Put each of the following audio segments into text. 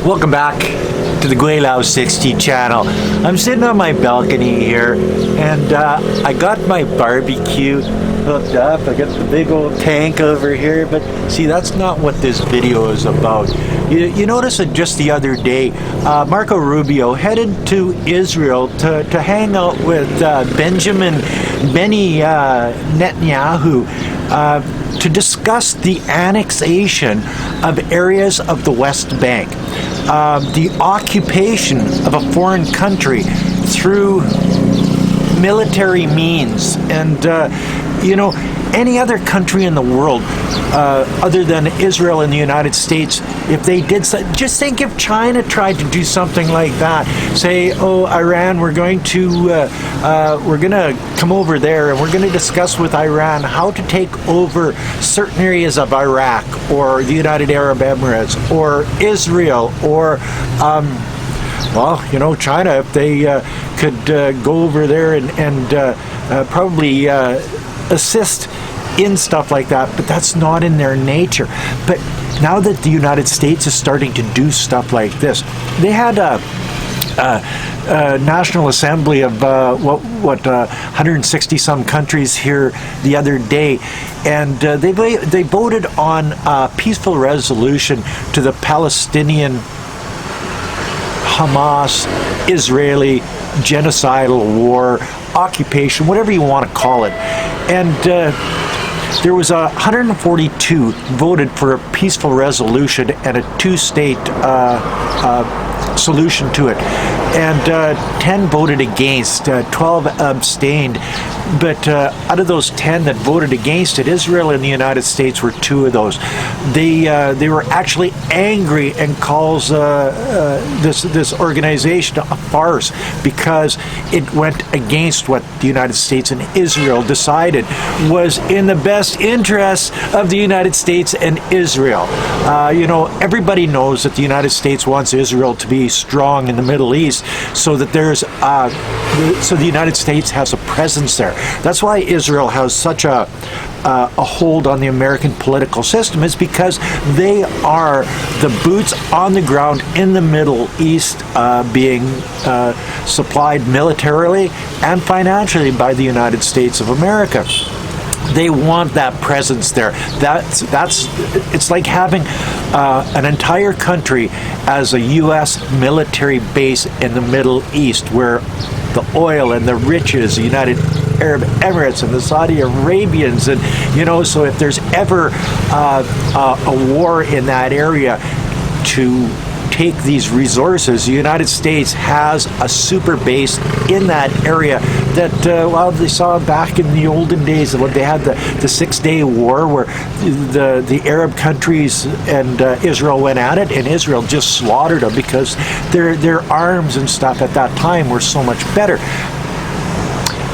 Welcome back to the Gweilo 60 channel. I'm sitting on my balcony here and I got my barbecue hooked up. I got the big old tank over here, but see, that's not what this video is about. You notice that just the other day, Marco Rubio headed to Israel to hang out with Benny Netanyahu to discuss the annexation of areas of the West Bank, the occupation of a foreign country through military means. And any other country in the world other than Israel and the United States, if they did so, just think if China tried to do something like that, say, oh, Iran, we're going to come over there and we're going to discuss with Iran how to take over certain areas of Iraq or the United Arab Emirates or Israel or China, if they could go over there and probably assist in stuff like that, but that's not in their nature. But now that the United States is starting to do stuff like this, they had a National Assembly of 160 some countries here the other day, and they voted on a peaceful resolution to the Palestinian HAMAS Israeli genocidal war, occupation, whatever you want to call it. And there was 142 voted for a peaceful resolution and a two-state solution to it, and 10 voted against, 12 abstained. But out of those 10 that voted against it, Israel and the United States were two of those. They were actually angry and calls this organization a farce because it went against what the United States and Israel decided was in the best interests of the United States and Israel. Everybody knows that the United States wants Israel to be strong in the Middle East, so that so the United States has a presence there. That's why Israel has such a hold on the American political system, is because they are the boots on the ground in the Middle East, being supplied militarily and financially by the United States of America. They want that presence there. It's like having an entire country as a U.S. military base in the Middle East, where the oil and the riches, the United Arab Emirates and the Saudi Arabians, and so if there's ever a war in that area to take these resources, the United States has a super base in that area that, they saw back in the olden days when they had the 6-day war, where the Arab countries and Israel went at it, and Israel just slaughtered them because their arms and stuff at that time were so much better.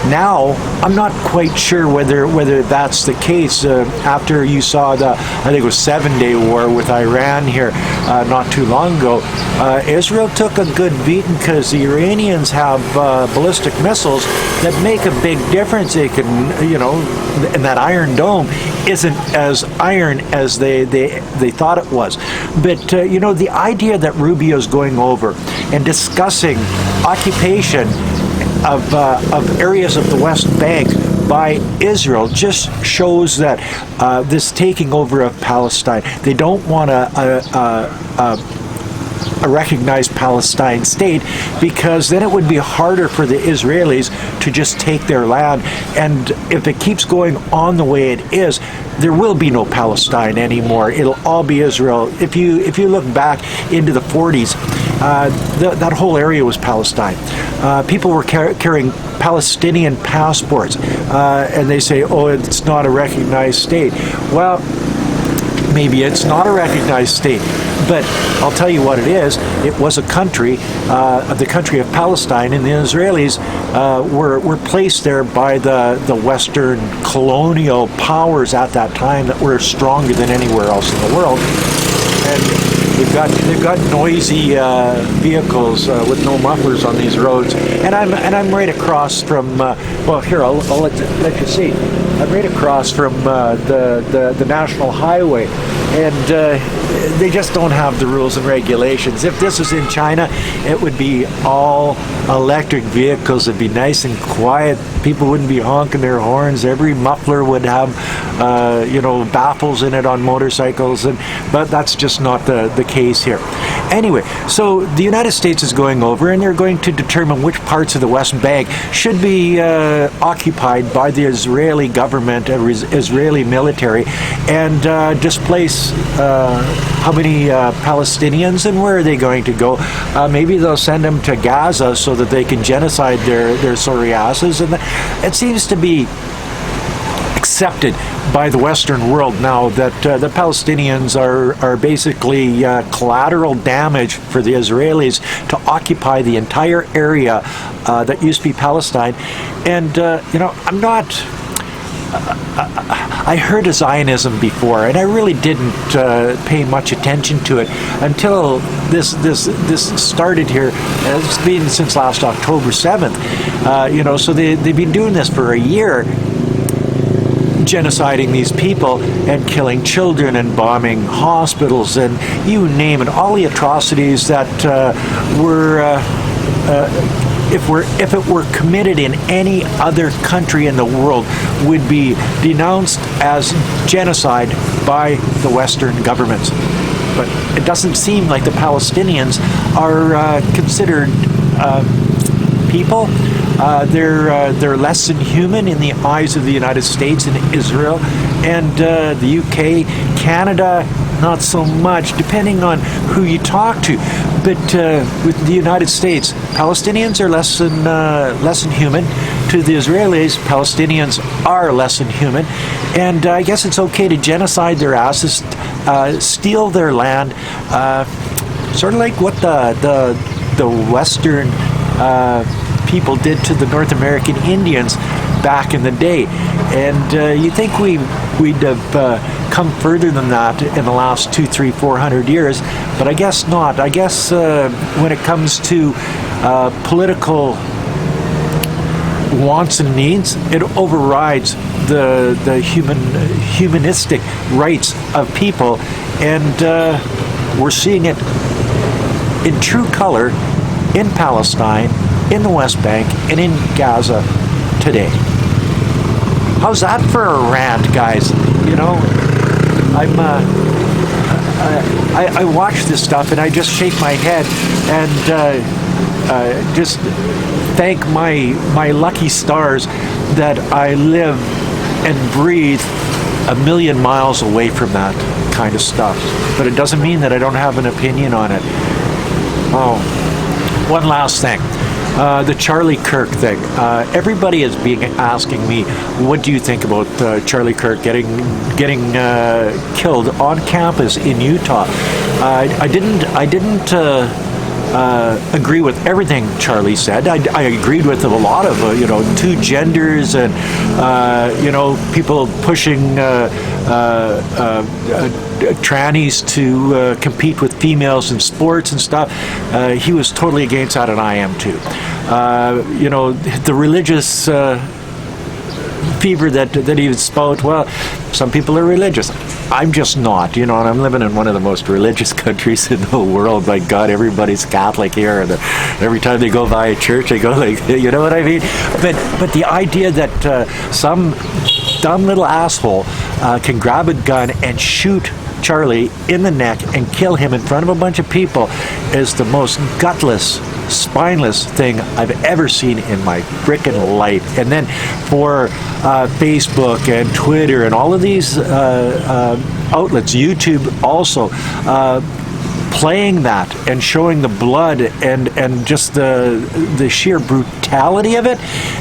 Now, I'm not quite sure whether that's the case. After you saw I think it was 7-day war with Iran here not too long ago, Israel took a good beating because the Iranians have ballistic missiles that make a big difference. They can, and that Iron Dome isn't as iron as they thought it was. But, the idea that Rubio's going over and discussing occupation of areas of the West Bank by Israel just shows that this taking over of Palestine, they don't want a recognized Palestine state, because then it would be harder for the Israelis to just take their land. And if it keeps going on the way it is, there will be no Palestine anymore. It'll all be Israel. If you look back into the 40s, that whole area was Palestine. People were carrying Palestinian passports, and they say, oh, it's not a recognized state. Well, maybe it's not a recognized state, but I'll tell you what it is. It was a country, the country of Palestine, and the Israelis were placed there by the Western colonial powers at that time that were stronger than anywhere else in the world. And They've got noisy vehicles with no mufflers on these roads, and I'm right across from. Well, here I'll let you see. I'm right across from the national highway, and they just don't have the rules and regulations. If this was in China, it would be all electric vehicles. It'd be nice and quiet. People wouldn't be honking their horns. Every muffler would have, baffles in it on motorcycles, but that's just not the case here. Anyway, so the United States is going over, and they're going to determine which parts of the West Bank should be occupied by the Israeli government, Israeli military, and displace how many Palestinians, and where are they going to go? Maybe they'll send them to Gaza so that they can genocide their sorry asses, and it seems to be accepted by the Western world now that the Palestinians are basically collateral damage for the Israelis to occupy the entire area that used to be Palestine. And I'm not. I heard of Zionism before, and I really didn't pay much attention to it until this started here. It's been since last October 7th. So they've been doing this for a year, genociding these people and killing children and bombing hospitals and you name it, all the atrocities that were. If it were committed in any other country in the world, would be denounced as genocide by the Western governments. But it doesn't seem like the Palestinians are considered people. They're less than human in the eyes of the United States and Israel, and the UK, Canada, not so much, depending on who you talk to. But with the United States, Palestinians are less than human. To the Israelis, Palestinians are less than human, and I guess it's okay to genocide their asses, steal their land, sort of like what the Western people did to the North American Indians back in the day. And you think we'd have come further than that in the last 200, 300, 400 years, but I guess not. I guess when it comes to political wants and needs, it overrides the humanistic rights of people, and we're seeing it in true color in Palestine, in the West Bank, and in Gaza today. How's that for a rant, guys? I watch this stuff and I just shake my head and just thank my lucky stars that I live and breathe a million miles away from that kind of stuff. But it doesn't mean that I don't have an opinion on it. Oh, one last thing. The Charlie Kirk thing. Everybody is asking me, what do you think about Charlie Kirk getting killed on campus in Utah? I didn't agree with everything Charlie said. I agreed with a lot of two genders and people pushing trannies to compete with females in sports and stuff. He was totally against that, and I am too. The religious fever that he would spout. Well, some people are religious. I'm just not, and I'm living in one of the most religious countries in the world. My God, everybody's Catholic here, and every time they go by a church, they go like, you know what I mean? But the idea that some dumb little asshole can grab a gun and shoot Charlie in the neck and kill him in front of a bunch of people is the most gutless, spineless thing I've ever seen in my frickin' life. And then for Facebook and Twitter and all of these outlets, YouTube also, playing that and showing the blood and just the sheer brutality of it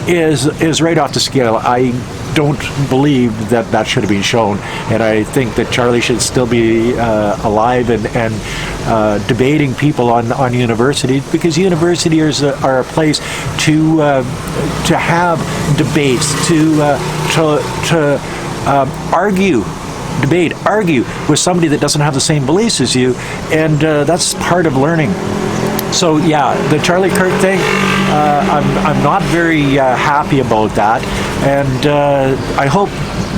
is right off the scale. I don't believe that should have been shown, and I think that Charlie should still be alive and debating people on universities, because universities are a place to have debates, to argue debate, argue with somebody that doesn't have the same beliefs as you, and that's part of learning. So yeah, the Charlie Kirk thing, I'm not very happy about that, and I hope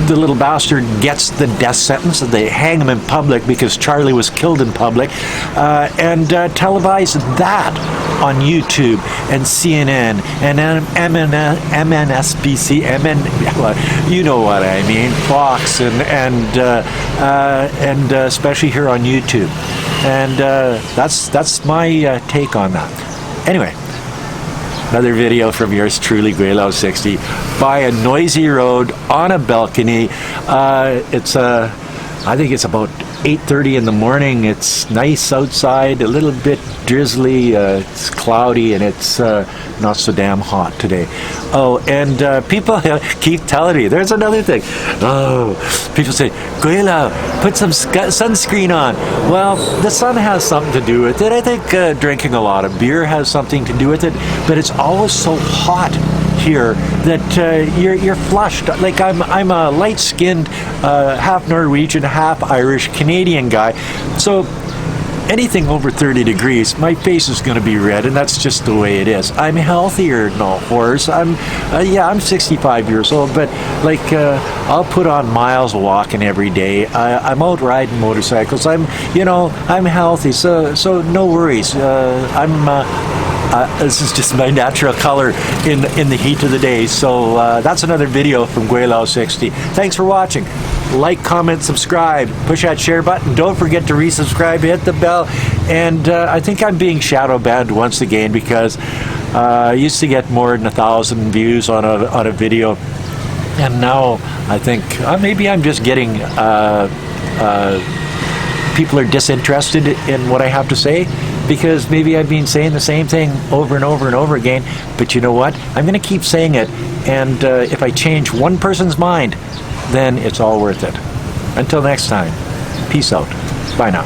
the little bastard gets the death sentence, and they hang him in public because Charlie was killed in public, and televise that on YouTube and CNN and MNSBC, you know what I mean, Fox, and especially here on YouTube. And that's my take on that. Anyway, another video from yours truly, Gweilo 60, by a noisy road on a balcony. I think it's about 8:30 in the morning. It's nice outside, a little bit drizzly. It's cloudy, and it's not so damn hot today. Oh, and people keep telling me, there's another thing. Oh, people say, Gweilo, put some sunscreen on. Well, the sun has something to do with it. I think drinking a lot of beer has something to do with it, but it's always so hot here that you're flushed. Like I'm a light-skinned, half Norwegian, half Irish Canadian guy, so anything over 30 degrees, my face is going to be red, and that's just the way it is. I'm healthier than a horse. I'm 65 years old, but like I'll put on miles walking every day. I'm out riding motorcycles. I'm healthy, so no worries. This is just my natural color in the heat of the day. So that's another video from Gweilo 60. Thanks for watching. Like, comment, subscribe, push that share button. Don't forget to resubscribe, hit the bell. And I think I'm being shadow banned once again because I used to get more than 1,000 views on a video, and now I think maybe I'm just getting people are disinterested in what I have to say, because maybe I've been saying the same thing over and over and over again. But you know what? I'm going to keep saying it, and if I change one person's mind, then it's all worth it. Until next time, peace out. Bye now.